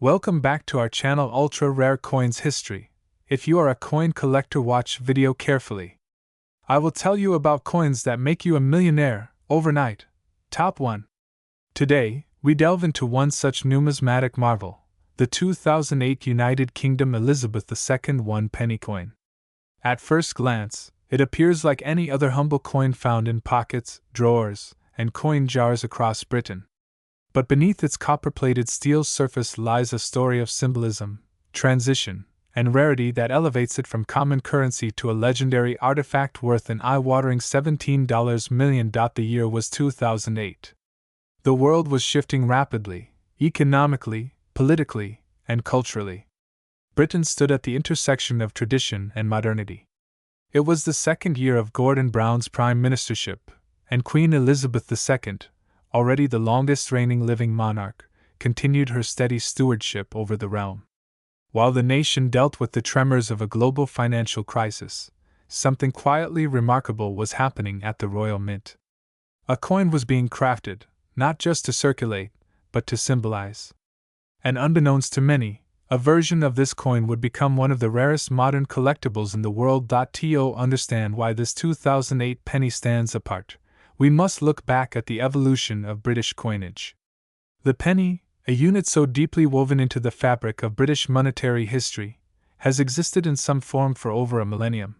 Welcome back to our channel Ultra Rare Coins History. If you are a coin collector, watch video carefully. I will tell you about coins that make you a millionaire overnight. Top 1. Today, we delve into one such numismatic marvel, the 2008 United Kingdom Elizabeth II 1 penny coin. At first glance, it appears like any other humble coin found in pockets, drawers, and coin jars across Britain. But beneath its copper-plated steel surface lies a story of symbolism, transition, and rarity that elevates it from common currency to a legendary artifact worth an eye-watering $17 million. The year was 2008. The world was shifting rapidly, economically, politically, and culturally. Britain stood at the intersection of tradition and modernity. It was the second year of Gordon Brown's prime ministership, and Queen Elizabeth II, already the longest reigning living monarch, continued her steady stewardship over the realm. While the nation dealt with the tremors of a global financial crisis, something quietly remarkable was happening at the Royal Mint. A coin was being crafted, not just to circulate, but to symbolize. And unbeknownst to many, a version of this coin would become one of the rarest modern collectibles in the world. To understand why this 2008 penny stands apart, we must look back at the evolution of British coinage. The penny, a unit so deeply woven into the fabric of British monetary history, has existed in some form for over a millennium.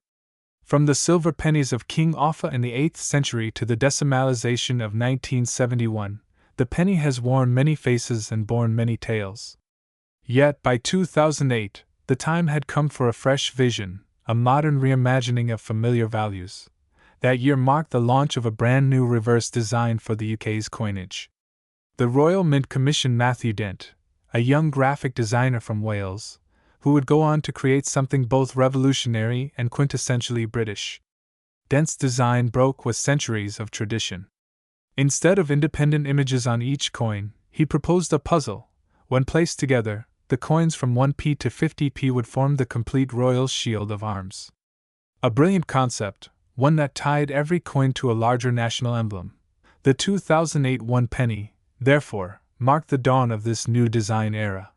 From the silver pennies of King Offa in the 8th century to the decimalization of 1971, the penny has worn many faces and borne many tales. Yet by 2008, the time had come for a fresh vision, a modern reimagining of familiar values. That year marked the launch of a brand new reverse design for the UK's coinage. The Royal Mint commissioned Matthew Dent, a young graphic designer from Wales, who would go on to create something both revolutionary and quintessentially British. Dent's design broke with centuries of tradition. Instead of independent images on each coin, he proposed a puzzle. When placed together, the coins from 1p to 50p would form the complete royal shield of arms. A brilliant concept, one that tied every coin to a larger national emblem. The 2008 1 penny, therefore, marked the dawn of this new design era.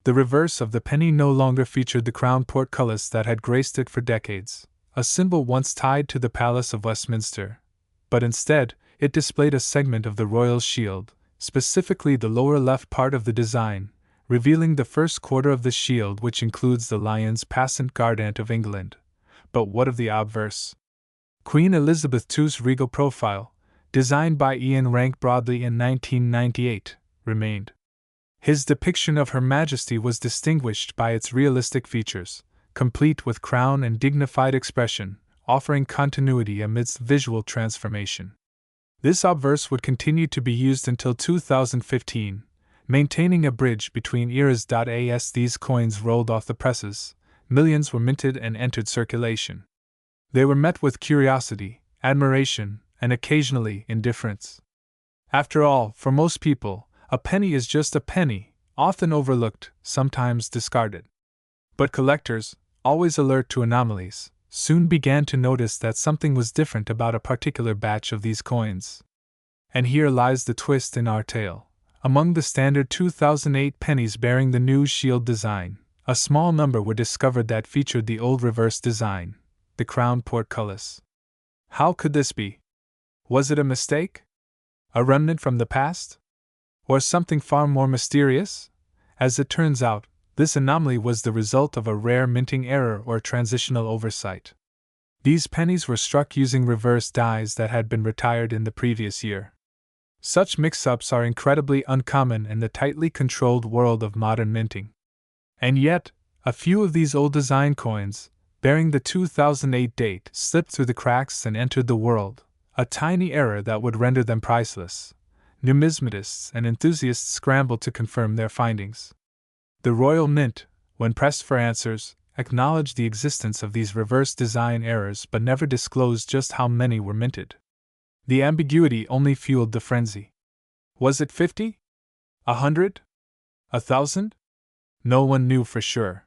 The reverse of the penny no longer featured the crown portcullis that had graced it for decades, a symbol once tied to the Palace of Westminster, but instead, it displayed a segment of the royal shield, specifically the lower left part of the design, revealing the first quarter of the shield, which includes the lion's passant guardant of England. But what of the obverse? Queen Elizabeth II's regal profile, designed by Ian Rank Broadley in 1998, remained. His depiction of Her Majesty was distinguished by its realistic features, complete with crown and dignified expression, offering continuity amidst visual transformation. This obverse would continue to be used until 2015, maintaining a bridge between eras. As these coins rolled off the presses, millions were minted and entered circulation. They were met with curiosity, admiration, and occasionally indifference. After all, for most people, a penny is just a penny, often overlooked, sometimes discarded. But collectors, always alert to anomalies, soon began to notice that something was different about a particular batch of these coins. And here lies the twist in our tale. Among the standard 2008 pennies bearing the new shield design, a small number were discovered that featured the old reverse design, the crown portcullis. How could this be? Was it a mistake? A remnant from the past? Or something far more mysterious? As it turns out, this anomaly was the result of a rare minting error or transitional oversight. These pennies were struck using reverse dies that had been retired in the previous year. Such mix-ups are incredibly uncommon in the tightly controlled world of modern minting. And yet, a few of these old design coins, bearing the 2008 date, slipped through the cracks and entered the world, a tiny error that would render them priceless. Numismatists and enthusiasts scrambled to confirm their findings. The Royal Mint, when pressed for answers, acknowledged the existence of these reverse design errors but never disclosed just how many were minted. The ambiguity only fueled the frenzy. Was it 50? 100? 1,000? No one knew for sure.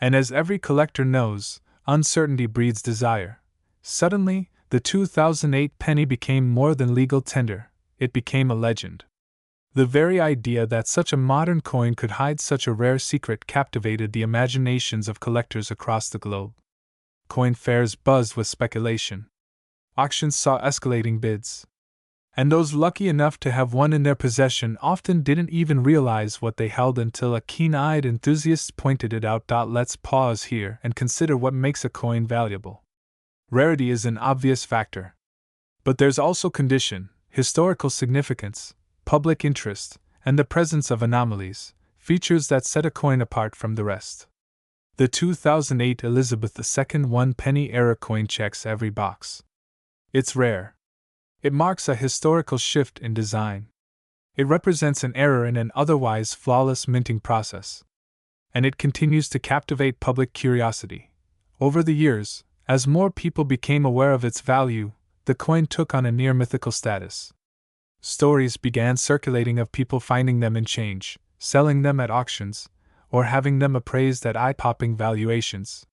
And as every collector knows, uncertainty breeds desire. Suddenly, the 2008 penny became more than legal tender, it became a legend. The very idea that such a modern coin could hide such a rare secret captivated the imaginations of collectors across the globe. Coin fairs buzzed with speculation. Auctions saw escalating bids. And those lucky enough to have one in their possession often didn't even realize what they held until a keen-eyed enthusiast pointed it out. Let's pause here and consider what makes a coin valuable. Rarity is an obvious factor. But there's also condition, historical significance, public interest, and the presence of anomalies, features that set a coin apart from the rest. The 2008 Elizabeth II 1-penny era coin checks every box. It's rare. It marks a historical shift in design. It represents an error in an otherwise flawless minting process. And it continues to captivate public curiosity. Over the years, as more people became aware of its value, the coin took on a near mythical status. Stories began circulating of people finding them in change, selling them at auctions, or having them appraised at eye-popping valuations.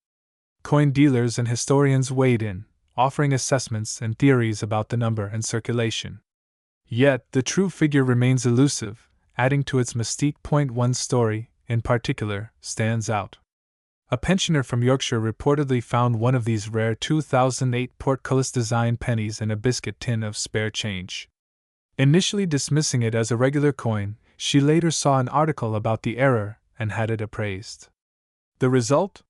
Coin dealers and historians weighed in, offering assessments and theories about the number and circulation. Yet, the true figure remains elusive, adding to its mystique. One story, in particular, stands out. A pensioner from Yorkshire reportedly found one of these rare 2008 portcullis-design pennies in a biscuit tin of spare change. Initially dismissing it as a regular coin, she later saw an article about the error and had it appraised. The result?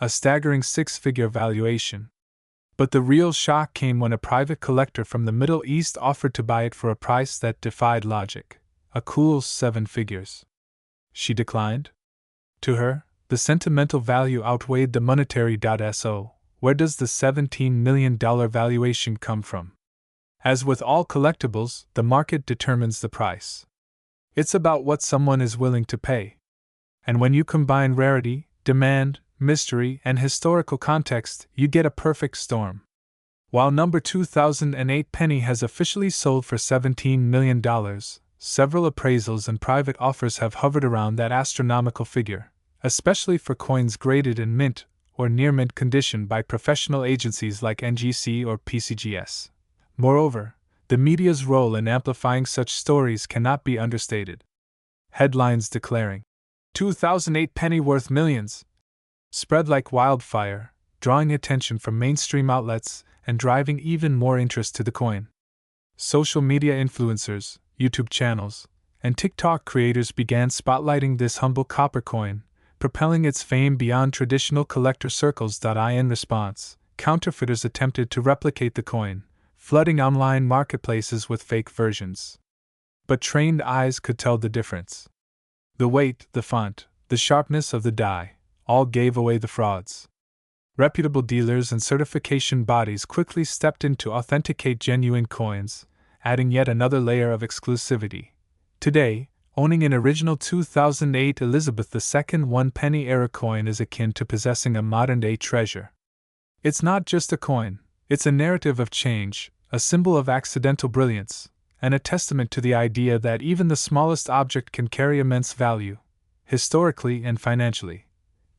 A staggering six-figure valuation. But the real shock came when a private collector from the Middle East offered to buy it for a price that defied logic, a cool 7 figures. She declined. To her, the sentimental value outweighed the monetary. So, where does the $17 million valuation come from? As with all collectibles, the market determines the price. It's about what someone is willing to pay. And when you combine rarity, demand, mystery, and historical context, you get a perfect storm. While number 2008 penny has officially sold for $17 million, several appraisals and private offers have hovered around that astronomical figure, especially for coins graded in mint or near mint condition by professional agencies like NGC or PCGS. Moreover, the media's role in amplifying such stories cannot be understated. Headlines declaring 2008 penny worth millions spread like wildfire, drawing attention from mainstream outlets and driving even more interest to the coin. Social media influencers, YouTube channels, and TikTok creators began spotlighting this humble copper coin, propelling its fame beyond traditional collector circles. In response, counterfeiters attempted to replicate the coin, flooding online marketplaces with fake versions. But trained eyes could tell the difference. The weight, the font, the sharpness of the die, all gave away the frauds. Reputable dealers and certification bodies quickly stepped in to authenticate genuine coins, adding yet another layer of exclusivity. Today, owning an original 2008 Elizabeth II 1-penny era coin is akin to possessing a modern-day treasure. It's not just a coin, it's a narrative of change, a symbol of accidental brilliance, and a testament to the idea that even the smallest object can carry immense value, historically and financially.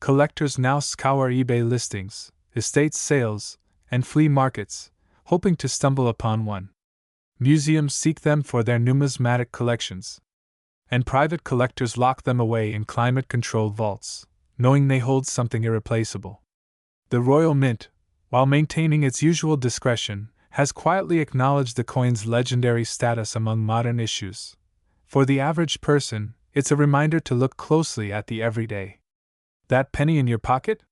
Collectors now scour eBay listings, estate sales, and flea markets, hoping to stumble upon one. Museums seek them for their numismatic collections. And private collectors lock them away in climate-controlled vaults, knowing they hold something irreplaceable. The Royal Mint, while maintaining its usual discretion, has quietly acknowledged the coin's legendary status among modern issues. For the average person, it's a reminder to look closely at the everyday. That penny in your pocket?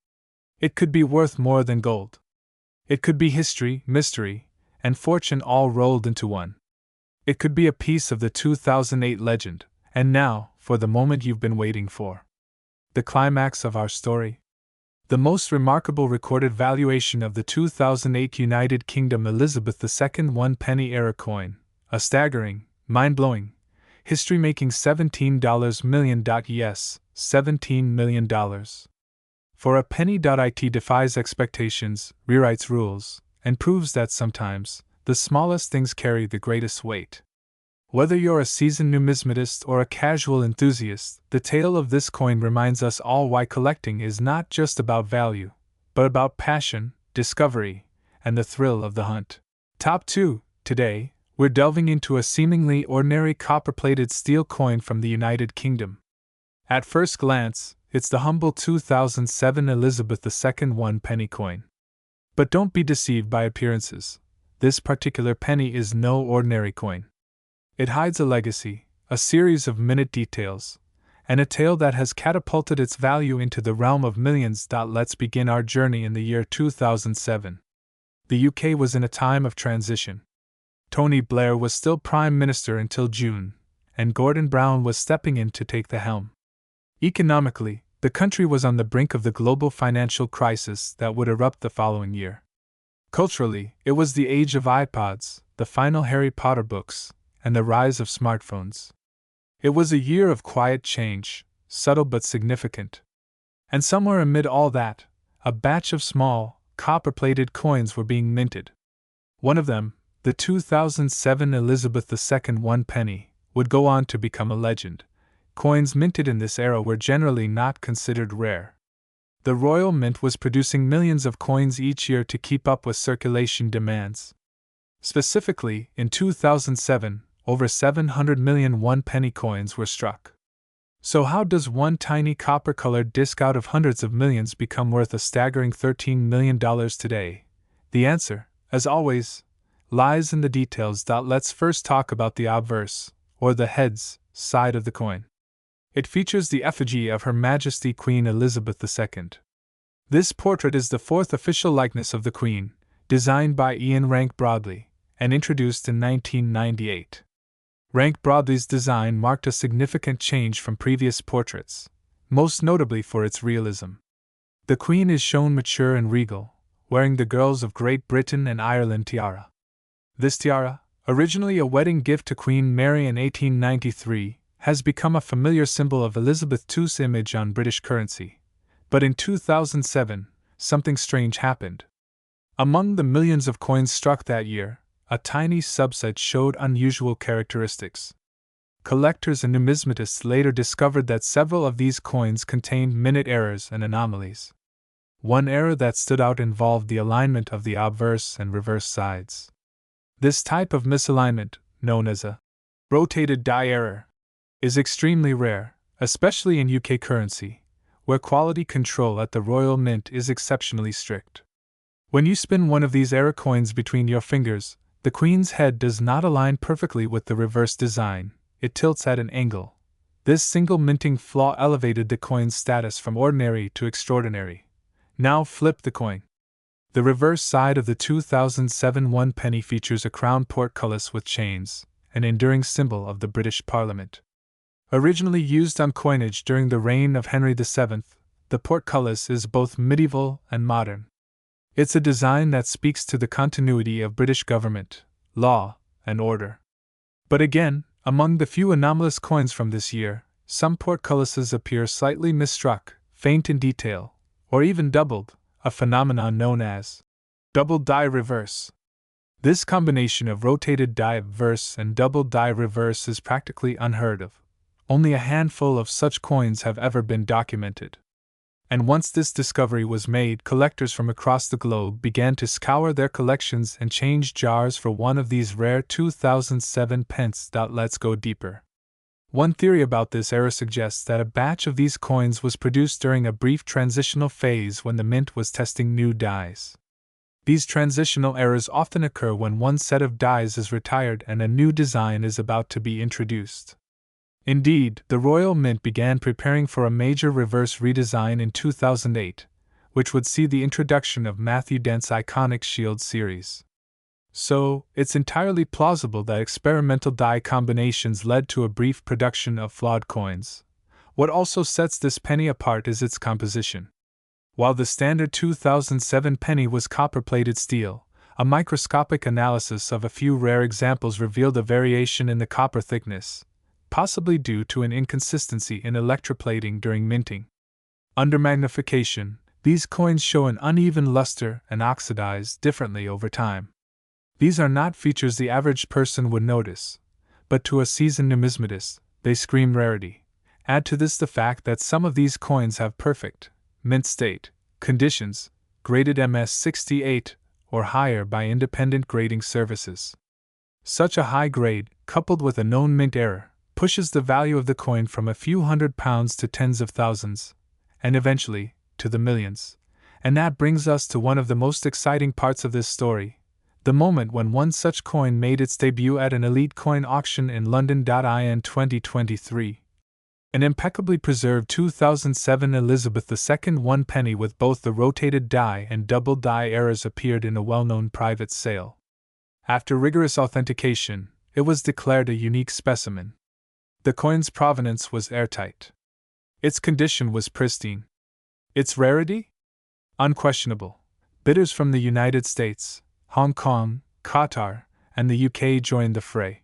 It could be worth more than gold. It could be history, mystery, and fortune all rolled into one. It could be a piece of the 2008 legend, and now, for the moment you've been waiting for. The climax of our story. The most remarkable recorded valuation of the 2008 United Kingdom Elizabeth II 1-penny era coin, a staggering, mind-blowing, history-making $17 million. Yes, $17 million. For a penny. It defies expectations, rewrites rules, and proves that sometimes, the smallest things carry the greatest weight. Whether you're a seasoned numismatist or a casual enthusiast, the tale of this coin reminds us all why collecting is not just about value, but about passion, discovery, and the thrill of the hunt. Top 2. Today, We're delving into a seemingly ordinary copper-plated steel coin from the United Kingdom. At first glance, it's the humble 2007 Elizabeth II 1-penny coin. But don't be deceived by appearances. This particular penny is no ordinary coin. It hides a legacy, a series of minute details, and a tale that has catapulted its value into the realm of millions. Let's begin our journey in the year 2007. The UK was in a time of transition. Tony Blair was still Prime Minister until June, and Gordon Brown was stepping in to take the helm. Economically, the country was on the brink of the global financial crisis that would erupt the following year. Culturally, it was the age of iPods, the final Harry Potter books, and the rise of smartphones. It was a year of quiet change, subtle but significant. And somewhere amid all that, a batch of small, copper-plated coins were being minted. One of them, the 2007 Elizabeth II 1-penny, would go on to become a legend. Coins minted in this era were generally not considered rare. The Royal Mint was producing millions of coins each year to keep up with circulation demands. Specifically, in 2007, over 700 million 1-penny coins were struck. So how does one tiny copper-colored disc out of hundreds of millions become worth a staggering $13 million today? The answer, as always, lies in the details. Let's first talk about the obverse, or the heads, side of the coin. It features the effigy of Her Majesty Queen Elizabeth II. This portrait is the fourth official likeness of the Queen, designed by Ian Rank Broadley, and introduced in 1998. Rank Broadley's design marked a significant change from previous portraits, most notably for its realism. The Queen is shown mature and regal, wearing the Girls of Great Britain and Ireland tiara. This tiara, originally a wedding gift to Queen Mary in 1893, has become a familiar symbol of Elizabeth II's image on British currency. But in 2007, something strange happened. Among the millions of coins struck that year, a tiny subset showed unusual characteristics. Collectors and numismatists later discovered that several of these coins contained minute errors and anomalies. One error that stood out involved the alignment of the obverse and reverse sides. This type of misalignment, known as a rotated die error, is extremely rare, especially in UK currency, where quality control at the Royal Mint is exceptionally strict. When you spin one of these error coins between your fingers, the Queen's head does not align perfectly with the reverse design, it tilts at an angle. This single minting flaw elevated the coin's status from ordinary to extraordinary. Now flip the coin. The reverse side of the 2007 1-penny features a crown portcullis with chains, an enduring symbol of the British Parliament. Originally used on coinage during the reign of Henry VII, the portcullis is both medieval and modern. It's a design that speaks to the continuity of British government, law, and order. But again, among the few anomalous coins from this year, some portcullises appear slightly misstruck, faint in detail, or even doubled, a phenomenon known as double die reverse. This combination of rotated die obverse and double die reverse is practically unheard of. Only a handful of such coins have ever been documented. And once this discovery was made, collectors from across the globe began to scour their collections and change jars for one of these rare 2007 pence. Let's go deeper. One theory about this era suggests that a batch of these coins was produced during a brief transitional phase when the mint was testing new dies. These transitional errors often occur when one set of dies is retired and a new design is about to be introduced. Indeed, the Royal Mint began preparing for a major reverse redesign in 2008, which would see the introduction of Matthew Dent's iconic Shield series. So, it's entirely plausible that experimental die combinations led to a brief production of flawed coins. What also sets this penny apart is its composition. While the standard 2007 penny was copper-plated steel, a microscopic analysis of a few rare examples revealed a variation in the copper thickness, possibly due to an inconsistency in electroplating during minting. Under magnification, these coins show an uneven luster and oxidize differently over time. These are not features the average person would notice, but to a seasoned numismatist, they scream rarity. Add to this the fact that some of these coins have perfect, mint state, conditions, graded MS 68 or higher by independent grading services. Such a high grade, coupled with a known mint error, pushes the value of the coin from a few £100s to tens of thousands, and eventually, to the millions. And that brings us to one of the most exciting parts of this story, the moment when one such coin made its debut at an elite coin auction in London. In 2023. An impeccably preserved 2007 Elizabeth II 1 penny with both the rotated die and double die errors appeared in a well-known private sale. After rigorous authentication, it was declared a unique specimen. The coin's provenance was airtight. Its condition was pristine. Its rarity? Unquestionable. Bidders from the United States, Hong Kong, Qatar, and the UK joined the fray.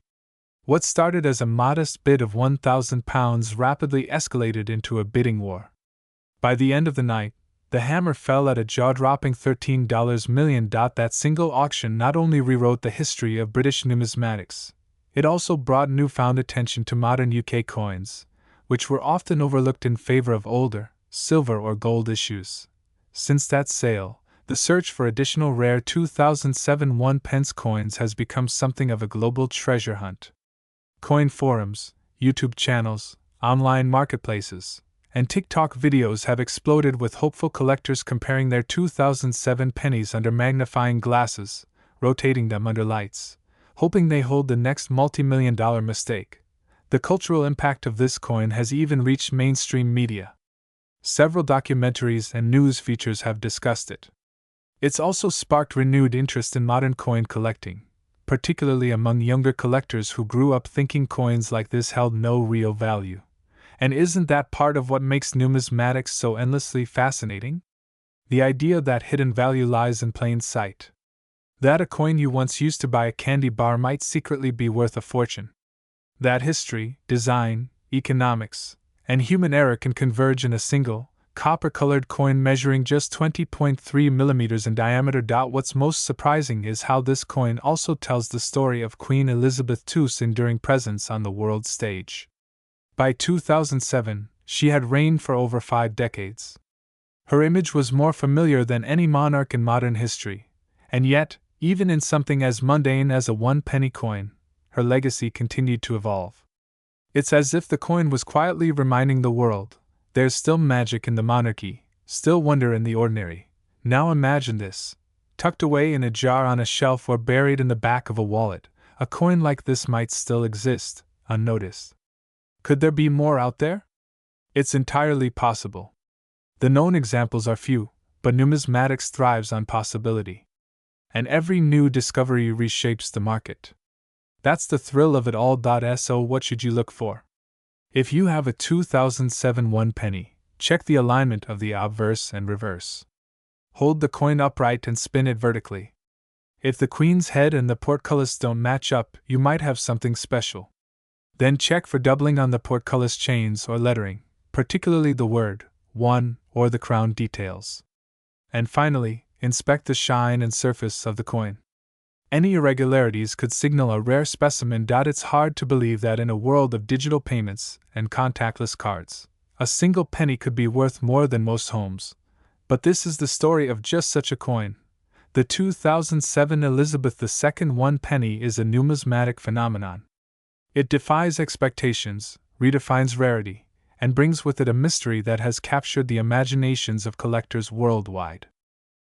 What started as a modest bid of £1,000 rapidly escalated into a bidding war. By the end of the night, the hammer fell at a jaw-dropping $13 million. That single auction not only rewrote the history of British numismatics, it also brought newfound attention to modern UK coins, which were often overlooked in favor of older, silver or gold issues. Since that sale, the search for additional rare 2007 1-pence coins has become something of a global treasure hunt. Coin forums, YouTube channels, online marketplaces, and TikTok videos have exploded with hopeful collectors comparing their 2007 pennies under magnifying glasses, rotating them under lights, hoping they hold the next multi-million-dollar mistake. The cultural impact of this coin has even reached mainstream media. Several documentaries and news features have discussed it. It's also sparked renewed interest in modern coin collecting, particularly among younger collectors who grew up thinking coins like this held no real value. And isn't that part of what makes numismatics so endlessly fascinating? The idea that hidden value lies in plain sight. That a coin you once used to buy a candy bar might secretly be worth a fortune. That history, design, economics, and human error can converge in a single, copper-colored coin measuring just 20.3 millimeters in diameter. What's most surprising is how this coin also tells the story of Queen Elizabeth II's enduring presence on the world stage. By 2007, she had reigned for over 5 decades. Her image was more familiar than any monarch in modern history, and yet, even in something as mundane as a 1-penny coin, her legacy continued to evolve. It's as if the coin was quietly reminding the world, there's still magic in the monarchy, still wonder in the ordinary. Now imagine this. Tucked away in a jar on a shelf or buried in the back of a wallet, a coin like this might still exist, unnoticed. Could there be more out there? It's entirely possible. The known examples are few, but numismatics thrives on possibility. And every new discovery reshapes the market. That's the thrill of it all. So what should you look for? If you have a 2007 1 penny, check the alignment of the obverse and reverse. Hold the coin upright and spin it vertically. If the queen's head and the portcullis don't match up, you might have something special. Then check for doubling on the portcullis chains or lettering, particularly the word 1 or the crown details. And finally, inspect the shine and surface of the coin. Any irregularities could signal a rare specimen. It's hard to believe that in a world of digital payments and contactless cards, a single penny could be worth more than most homes. But this is the story of just such a coin. The 2007 Elizabeth II 1 penny is a numismatic phenomenon. It defies expectations, redefines rarity, and brings with it a mystery that has captured the imaginations of collectors worldwide.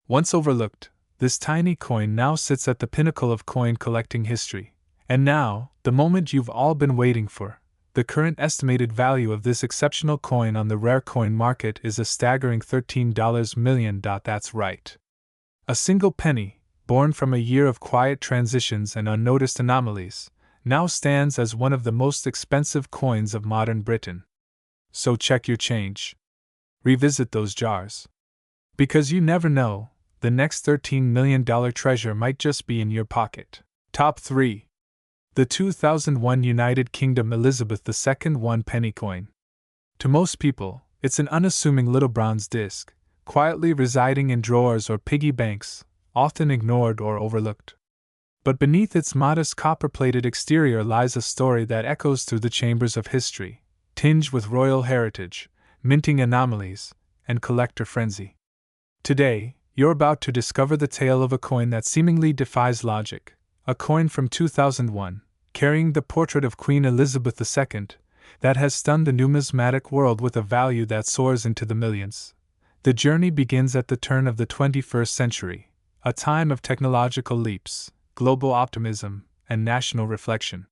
Once overlooked, this tiny coin now sits at the pinnacle of coin collecting history. And now, the moment you've all been waiting for. The current estimated value of this exceptional coin on the rare coin market is a staggering $13 million. That's right. A single penny, born from a year of quiet transitions and unnoticed anomalies, now stands as one of the most expensive coins of modern Britain. So check your change. Revisit those jars. Because you never know, the next $13 million treasure might just be in your pocket. Top 3. The 2001 United Kingdom Elizabeth II 1 penny coin. To most people, it's an unassuming little bronze disc, quietly residing in drawers or piggy banks, often ignored or overlooked. But beneath its modest copper-plated exterior lies a story that echoes through the chambers of history, tinged with royal heritage, minting anomalies, and collector frenzy. Today, you're about to discover the tale of a coin that seemingly defies logic, a coin from 2001, carrying the portrait of Queen Elizabeth II, that has stunned the numismatic world with a value that soars into the millions. The journey begins at the turn of the 21st century, a time of technological leaps, global optimism, and national reflection.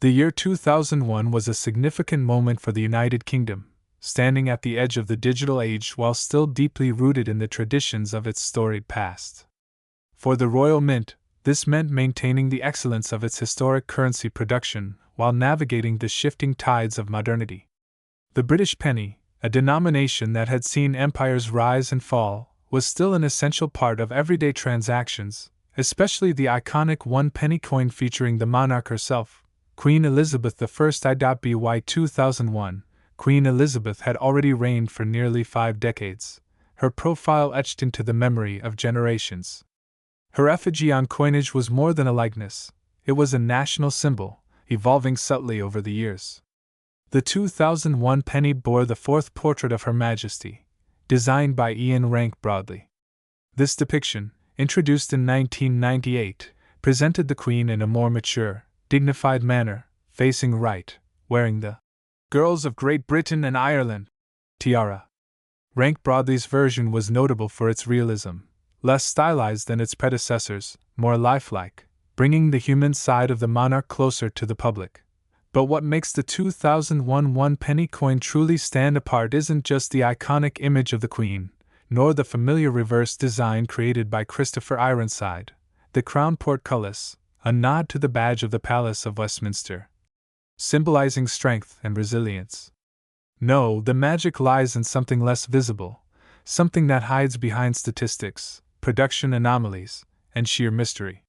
The year 2001 was a significant moment for the United Kingdom, standing at the edge of the digital age while still deeply rooted in the traditions of its storied past. For the Royal Mint, this meant maintaining the excellence of its historic currency production while navigating the shifting tides of modernity. The British penny, a denomination that had seen empires rise and fall, was still an essential part of everyday transactions, especially the iconic one-penny coin featuring the monarch herself, Queen Elizabeth I. By 2001, Queen Elizabeth had already reigned for nearly 5 decades, her profile etched into the memory of generations. Her effigy on coinage was more than a likeness, it was a national symbol, evolving subtly over the years. The 2001 penny bore the fourth portrait of Her Majesty, designed by Ian Rank Broadley. This depiction, introduced in 1998, presented the Queen in a more mature, dignified manner, facing right, wearing the Girls of Great Britain and Ireland tiara. Rank Broadley's version was notable for its realism, less stylized than its predecessors, more lifelike, bringing the human side of the monarch closer to the public. But what makes the 2001 one-penny coin truly stand apart isn't just the iconic image of the Queen, nor the familiar reverse design created by Christopher Ironside, the crown portcullis, a nod to the badge of the Palace of Westminster, symbolizing strength and resilience. No, the magic lies in something less visible, something that hides behind statistics, production anomalies, and sheer mystery.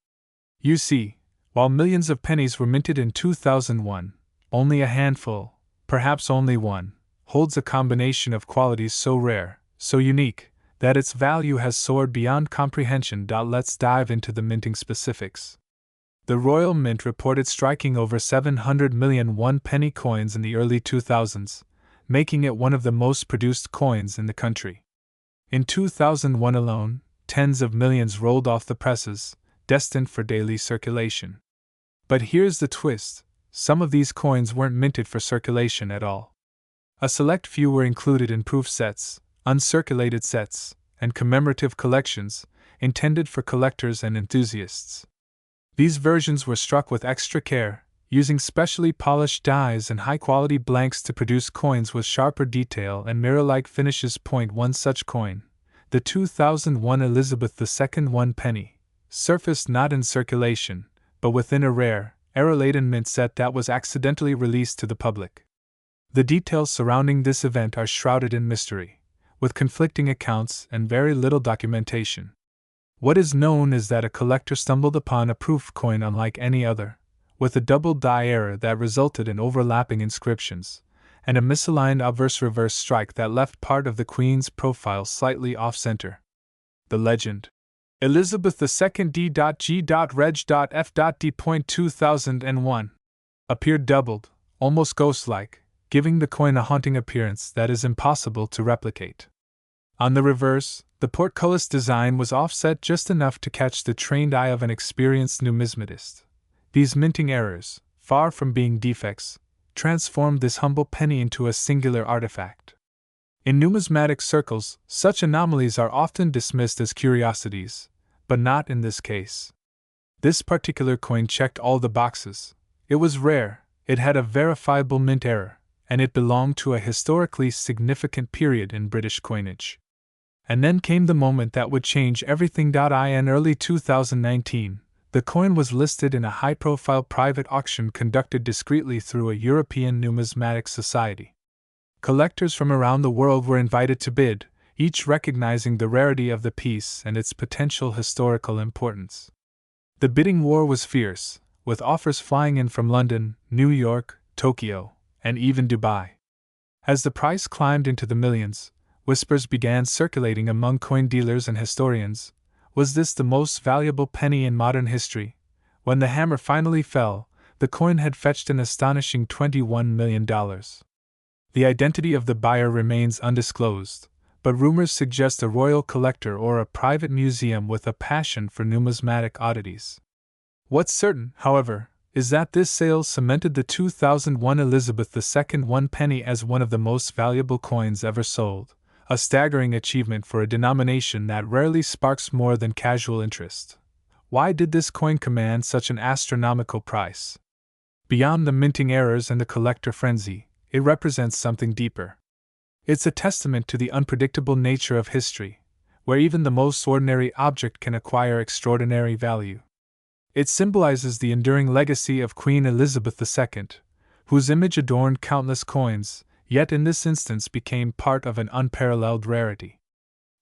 You see, while millions of pennies were minted in 2001, only a handful, perhaps only one, holds a combination of qualities so rare, so unique, that its value has soared beyond comprehension. Let's dive into the minting specifics. The Royal Mint reported striking over 700 million one-penny coins in the early 2000s, making it one of the most produced coins in the country. In 2001 alone, tens of millions rolled off the presses, destined for daily circulation. But here's the twist: some of these coins weren't minted for circulation at all. A select few were included in proof sets, uncirculated sets, and commemorative collections, intended for collectors and enthusiasts. These versions were struck with extra care, using specially polished dies and high-quality blanks to produce coins with sharper detail and mirror-like finishes. One such coin, the 2001 Elizabeth II one-penny, surfaced not in circulation, but within a rare, error-laden mint set that was accidentally released to the public. The details surrounding this event are shrouded in mystery, with conflicting accounts and very little documentation. What is known is that a collector stumbled upon a proof coin unlike any other, with a double die error that resulted in overlapping inscriptions, and a misaligned obverse-reverse strike that left part of the Queen's profile slightly off-center. The legend, Elizabeth II D.G.Reg.F.D.2001, appeared doubled, almost ghost-like, giving the coin a haunting appearance that is impossible to replicate. On the reverse, the portcullis design was offset just enough to catch the trained eye of an experienced numismatist. These minting errors, far from being defects, transformed this humble penny into a singular artifact. In numismatic circles, such anomalies are often dismissed as curiosities, but not in this case. This particular coin checked all the boxes. It was rare, it had a verifiable mint error, and it belonged to a historically significant period in British coinage. And then came the moment that would change everything. In early 2019, the coin was listed in a high-profile private auction conducted discreetly through a European numismatic society. Collectors from around the world were invited to bid, each recognizing the rarity of the piece and its potential historical importance. The bidding war was fierce, with offers flying in from London, New York, Tokyo, and even Dubai. As the price climbed into the millions, whispers began circulating among coin dealers and historians. Was this the most valuable penny in modern history? When the hammer finally fell, the coin had fetched an astonishing $21 million. The identity of the buyer remains undisclosed, but rumors suggest a royal collector or a private museum with a passion for numismatic oddities. What's certain, however, is that this sale cemented the 2001 Elizabeth II 1 penny as one of the most valuable coins ever sold, a staggering achievement for a denomination that rarely sparks more than casual interest. Why did this coin command such an astronomical price? Beyond the minting errors and the collector frenzy, it represents something deeper. It's a testament to the unpredictable nature of history, where even the most ordinary object can acquire extraordinary value. It symbolizes the enduring legacy of Queen Elizabeth II, whose image adorned countless coins, yet in this instance became part of an unparalleled rarity.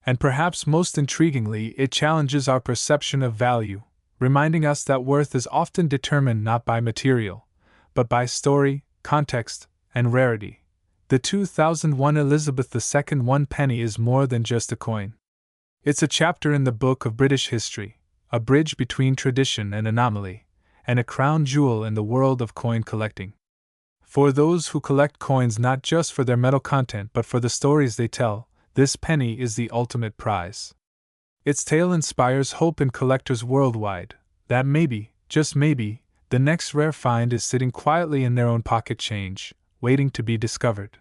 And perhaps most intriguingly, it challenges our perception of value, reminding us that worth is often determined not by material, but by story, context, and rarity. The 2001 Elizabeth II 1 penny is more than just a coin. It's a chapter in the book of British history, a bridge between tradition and anomaly, and a crown jewel in the world of coin collecting. For those who collect coins not just for their metal content but for the stories they tell, this penny is the ultimate prize. Its tale inspires hope in collectors worldwide, that maybe, just maybe, the next rare find is sitting quietly in their own pocket change, waiting to be discovered.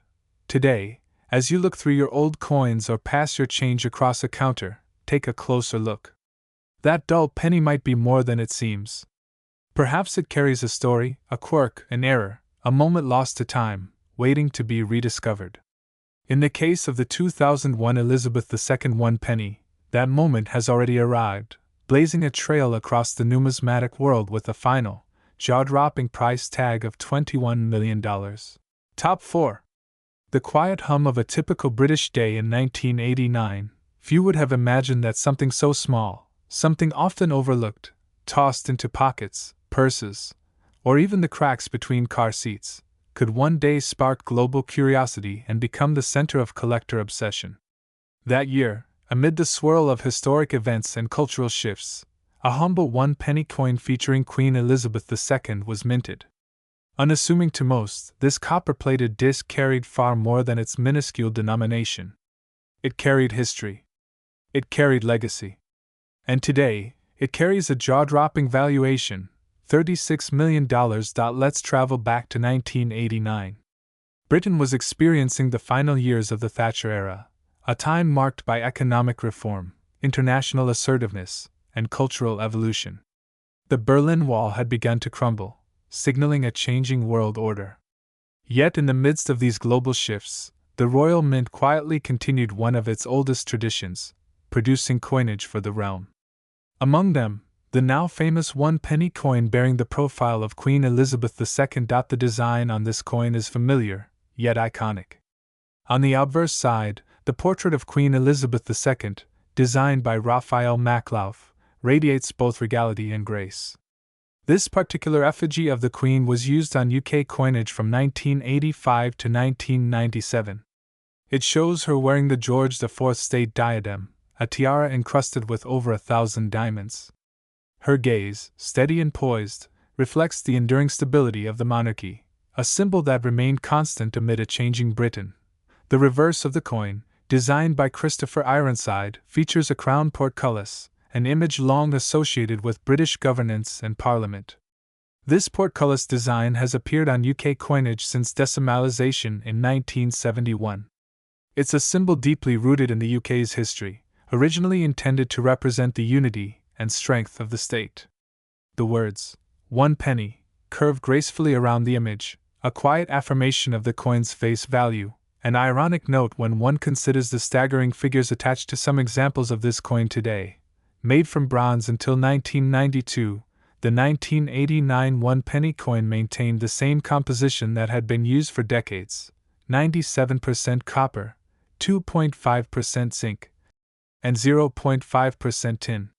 Today, as you look through your old coins or pass your change across a counter, take a closer look. That dull penny might be more than it seems. Perhaps it carries a story, a quirk, an error, a moment lost to time, waiting to be rediscovered. In the case of the 2001 Elizabeth II 1 penny, that moment has already arrived, blazing a trail across the numismatic world with a final, jaw-dropping price tag of $21 million. Top 4. The quiet hum of a typical British day in 1989. Few would have imagined that something so small, something often overlooked, tossed into pockets, purses, or even the cracks between car seats, could one day spark global curiosity and become the center of collector obsession. That year, amid the swirl of historic events and cultural shifts, a humble 1 penny coin featuring Queen Elizabeth II was minted. Unassuming to most, this copper-plated disc carried far more than its minuscule denomination. It carried history. It carried legacy. And today, it carries a jaw-dropping valuation, $36 million. Let's travel back to 1989. Britain was experiencing the final years of the Thatcher era, a time marked by economic reform, international assertiveness, and cultural evolution. The Berlin Wall had begun to crumble, signaling a changing world order. Yet in the midst of these global shifts, the Royal Mint quietly continued one of its oldest traditions, producing coinage for the realm. Among them, the now famous 1 penny coin bearing the profile of Queen Elizabeth II. The design on this coin is familiar, yet iconic. On the obverse side, the portrait of Queen Elizabeth II, designed by Raphael Maklauf, radiates both regality and grace. This particular effigy of the Queen was used on UK coinage from 1985 to 1997. It shows her wearing the George IV state diadem, a tiara encrusted with over 1,000 diamonds. Her gaze, steady and poised, reflects the enduring stability of the monarchy, a symbol that remained constant amid a changing Britain. The reverse of the coin, designed by Christopher Ironside, features a crown portcullis, an image long associated with British governance and Parliament. This portcullis design has appeared on UK coinage since decimalisation in 1971. It's a symbol deeply rooted in the UK's history, originally intended to represent the unity and strength of the state. The words, 1 penny, curve gracefully around the image, a quiet affirmation of the coin's face value, an ironic note when one considers the staggering figures attached to some examples of this coin today. Made from bronze until 1992, the 1989 1 penny coin maintained the same composition that had been used for decades: 97% copper, 2.5% zinc, and 0.5% tin.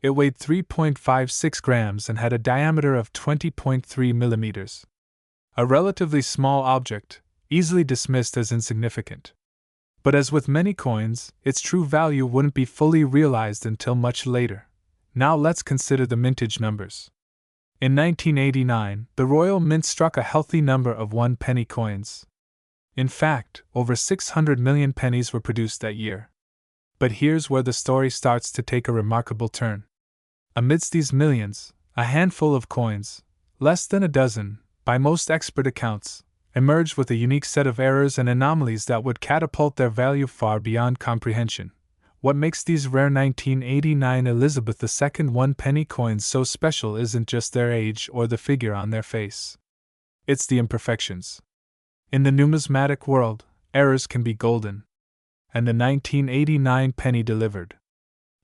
It weighed 3.56 grams and had a diameter of 20.3 millimeters. A relatively small object, easily dismissed as insignificant. But as with many coins, its true value wouldn't be fully realized until much later. Now let's consider the mintage numbers. In 1989, the Royal Mint struck a healthy number of 1 penny coins. In fact, over 600 million pennies were produced that year. But here's where the story starts to take a remarkable turn. Amidst these millions, A handful of coins, less than a dozen, by most expert accounts, emerged with a unique set of errors and anomalies that would catapult their value far beyond comprehension. What makes these rare 1989 Elizabeth II 1-penny coins so special isn't just their age or the figure on their face. It's the imperfections. In the numismatic world, errors can be golden. And the 1989 penny delivered.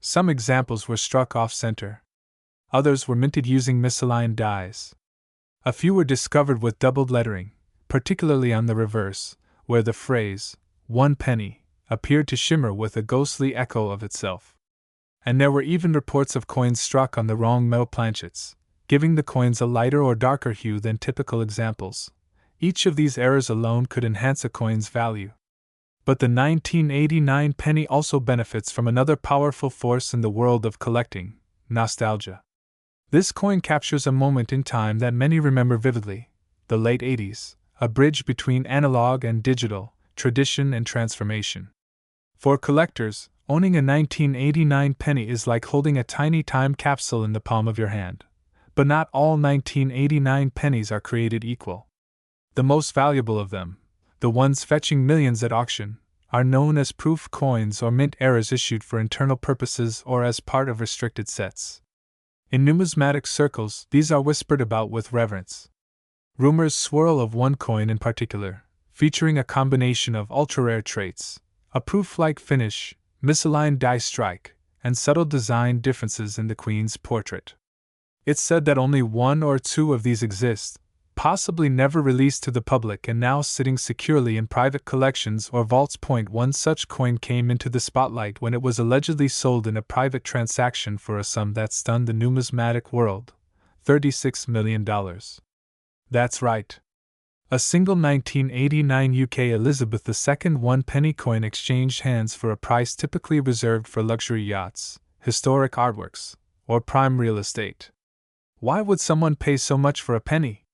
Some examples were struck off-center. Others were minted using misaligned dies. A few were discovered with doubled lettering, particularly on the reverse, where the phrase, 1 penny, appeared to shimmer with a ghostly echo of itself. And there were even reports of coins struck on the wrong metal planchets, giving the coins a lighter or darker hue than typical examples. Each of these errors alone could enhance a coin's value. But the 1989 penny also benefits from another powerful force in the world of collecting: nostalgia. This coin captures a moment in time that many remember vividly: the late 80s, a bridge between analog and digital, tradition and transformation. For collectors, owning a 1989 penny is like holding a tiny time capsule in the palm of your hand. But not all 1989 pennies are created equal. The most valuable of them, the ones fetching millions at auction, are known as proof coins or mint errors issued for internal purposes or as part of restricted sets. In numismatic circles, these are whispered about with reverence. Rumors swirl of one coin in particular, featuring a combination of ultra-rare traits: a proof-like finish, misaligned die strike, and subtle design differences in the Queen's portrait. It's said that only one or two of these exist, possibly never released to the public and now sitting securely in private collections or vaults. One such coin came into the spotlight when it was allegedly sold in a private transaction for a sum that stunned the numismatic world: $36 million. That's right. A single 1989 UK Elizabeth II 1-penny coin exchanged hands for a price typically reserved for luxury yachts, historic artworks, or prime real estate. Why would someone pay so much for a penny?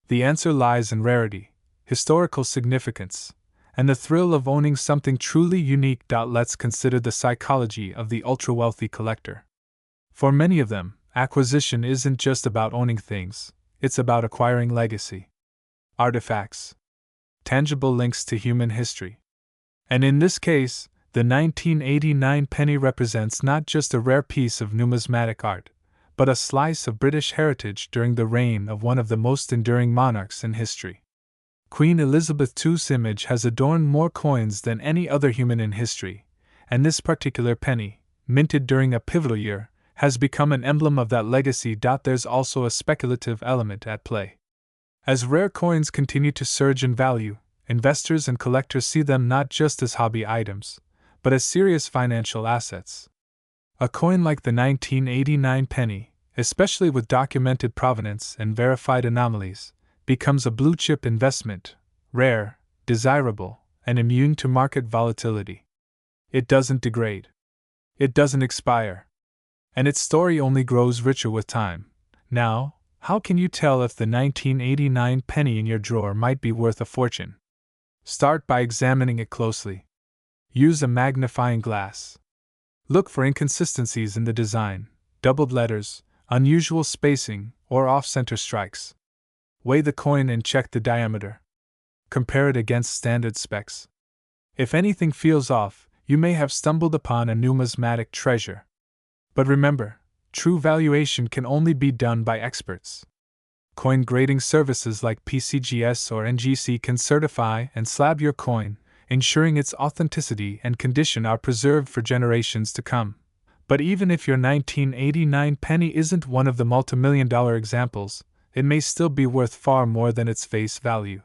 The answer lies in rarity, historical significance, and the thrill of owning something truly unique. Let's consider the psychology of the ultra-wealthy collector. For many of them, acquisition isn't just about owning things, it's about acquiring legacy. Artifacts. Tangible links to human history. And in this case, the 1989 penny represents not just a rare piece of numismatic art, but a slice of British heritage during the reign of one of the most enduring monarchs in history. Queen Elizabeth II's image has adorned more coins than any other human in history, and this particular penny, minted during a pivotal year, has become an emblem of that legacy. There's also a speculative element at play. As rare coins continue to surge in value, investors and collectors see them not just as hobby items, but as serious financial assets. A coin like the 1989 penny, especially with documented provenance and verified anomalies, becomes a blue-chip investment: rare, desirable, and immune to market volatility. It doesn't degrade. It doesn't expire. And its story only grows richer with time. Now, how can you tell if the 1989 penny in your drawer might be worth a fortune? Start by examining it closely. Use a magnifying glass. Look for inconsistencies in the design, doubled letters, unusual spacing, or off-center strikes. Weigh the coin and check the diameter. Compare it against standard specs. If anything feels off, you may have stumbled upon a numismatic treasure. But remember, true valuation can only be done by experts. Coin grading services like PCGS or NGC can certify and slab your coin, ensuring its authenticity and condition are preserved for generations to come. But even if your 1989 penny isn't one of the multimillion-dollar examples, it may still be worth far more than its face value.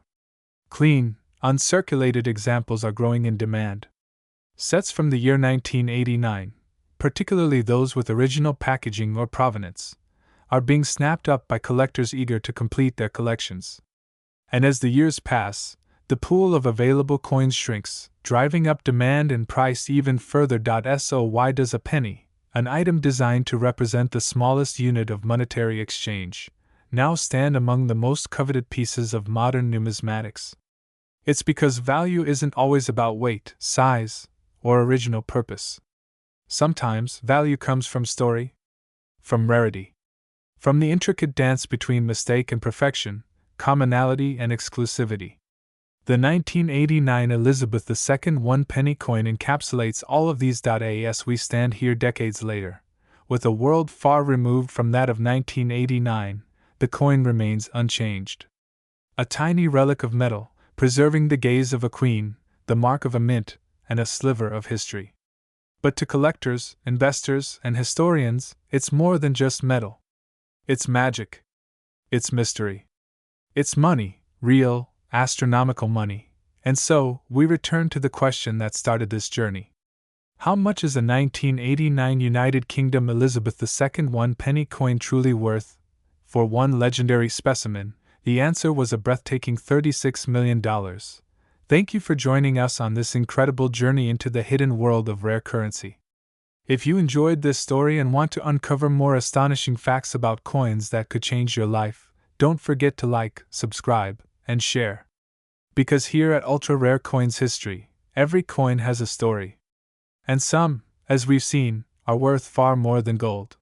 Clean, uncirculated examples are growing in demand. Sets from the year 1989, particularly those with original packaging or provenance, are being snapped up by collectors eager to complete their collections. And as the years pass, the pool of available coins shrinks, driving up demand and price even further. So why does a penny, an item designed to represent the smallest unit of monetary exchange, now stand among the most coveted pieces of modern numismatics? It's because value isn't always about weight, size, or original purpose. Sometimes value comes from story, from rarity. From the intricate dance between mistake and perfection, commonality and exclusivity. The 1989 Elizabeth II 1-penny coin encapsulates all of these. As we stand here decades later, with a world far removed from that of 1989, the coin remains unchanged. A tiny relic of metal, preserving the gaze of a queen, the mark of a mint, and a sliver of history. But to collectors, investors, and historians, it's more than just metal. It's magic. It's mystery. It's money, real, astronomical money. And so, we return to the question that started this journey. How much is a 1989 United Kingdom Elizabeth II 1-penny coin truly worth? For one legendary specimen, the answer was a breathtaking $36 million. Thank you for joining us on this incredible journey into the hidden world of rare currency. If you enjoyed this story and want to uncover more astonishing facts about coins that could change your life, don't forget to like, subscribe, and share. Because here at Ultra Rare Coins History, every coin has a story. And some, as we've seen, are worth far more than gold.